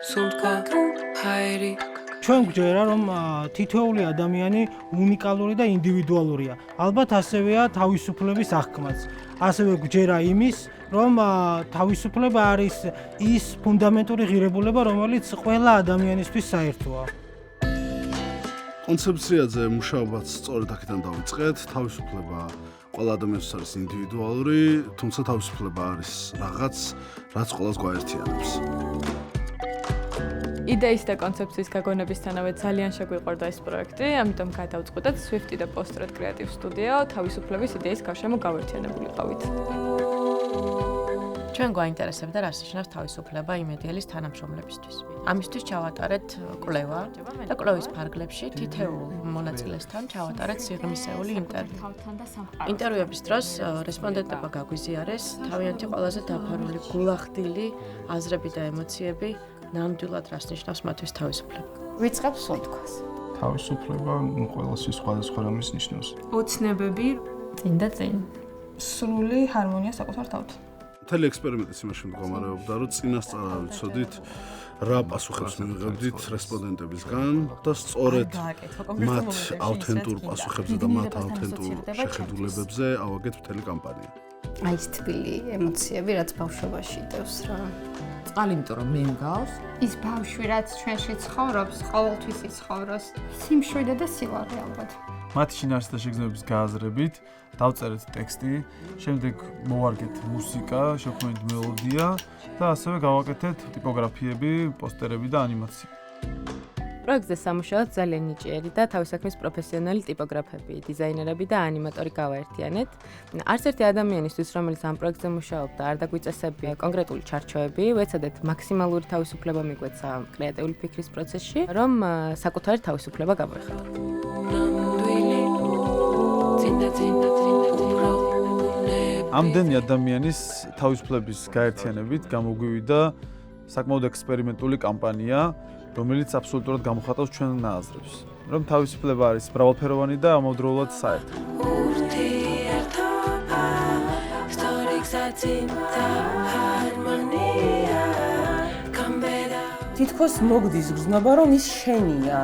სუნთქვა ჰაერი ჩვენ გვჯერა რომ თითოეული ადამიანი უნიკალური და ინდივიდუალურია. ალბათ ასევეა თავისუფლების აღქმაც. ასევე გვჯერა იმის, რომ თავისუფლება არის ის ფუნდამენტური ღირებულება, რომელიც ყველა ადამიანისთვის საერთოა. კონცეფციაზე მუშაობაც სწორედ აქედან დავიწყეთ. თავისუფლება ყველა ადამიანისთვის არის ინდივიდუალური, თუმცა თავისუფლება არის რაღაც, რაც ყველას გვაერთიანებს. იდეის და კონცეფციის გაგონებისთანავე ძალიან შეგვიყვარდა ეს პროექტი, ამიტომ გადავწყვიტეთ Swift და Post-Red Creative Studio თავისუფლების იდეის გარშემო გავერთიანებულიყავით. ჩვენ გვაინტერესებდა რას ნიშნავს თავისუფლება იმედიელის თანამშრომლებისთვის. ამისთვის ჩავატარეთ კვლევა და კვლევის ფარგლებში თითოეულ მონაწილესთან ჩავატარეთ სიღრმისეული ინტერვიუ. ინტერვიუების დროს რესპონდენტებმა გაგვიზიარეს თავიანთი ყველაზე დაფარული გულახდილი აზრები და ემოციები ნამდვილად რას ნიშნავს მათთვის თავისუფლება. ვიწყებ სუნთქვას. თავისუფლება ყველასთვის სხვადასხვა რამეს ნიშნავს. ოცნებები წინ და წინ. სრული ჰარმონია საკუთარ თავთან. მთელი ექსპერიმენტის იმაში მდგომარეობდა, რომ წინასწარ ვიცოდით რა პასუხებს მივიღებდით რესპონდენტებისგან და სწორედ მათ ავთენტურ პასუხებზე და მათ ავთენტურ შეხედულებებზე ავაგეთ მთელი კამპანია. აი ეს თბილი ემოციები, რაც ბავშვობაში დევს რა. წყალი იმიტომ რომ მე მგავს, ის ბავშვი რაც ჩვენში ცხოვრობს, ყოველთვის იცხოვროს. სიმშვიდე და სილაღე ალბათ. მათი შინაარსი და შეგრძნებების გააზრებით დავწერეთ ტექსტი, შემდეგ მოვარგეთ მუსიკა, შევქმნით მელოდია და ასევე გავაკეთეთ ტიპოგრაფიები, პოსტერები და ანიმაცია. პროექტზე სამუშაოდ ძალიან ნიჭიერი და თავისაქმის პროფესიონალი ტიპოგრაფები, დიზაინერები და ანიმატორი გავაერთიანეთ. არც ერთი ადამიანისთვის, რომელიც ამ პროექტზე მუშაობდა, არ დაგვიწესებია კონკრეტული ჩარჩოები, ვეცადეთ მაქსიმალური თავისუფლება მიგვეცა კრეატიული ფიქრის პროცესში, რომ საკუთარი თავისუფლება გამოიხატოთ. ამდენი ადამიანის თავისუფლების გაერთიანებით გამოგვივიდა საკმაოდ ექსპერიმენტული კამპანია, რომელიც აბსოლუტურად გამოხატავს ჩვენ აზრებს, რომ თავისუფლება არის მრავალფეროვანი და ამავდროულად საერთო. თითქოს მოგდის გრძნობა, რომ ის შენია.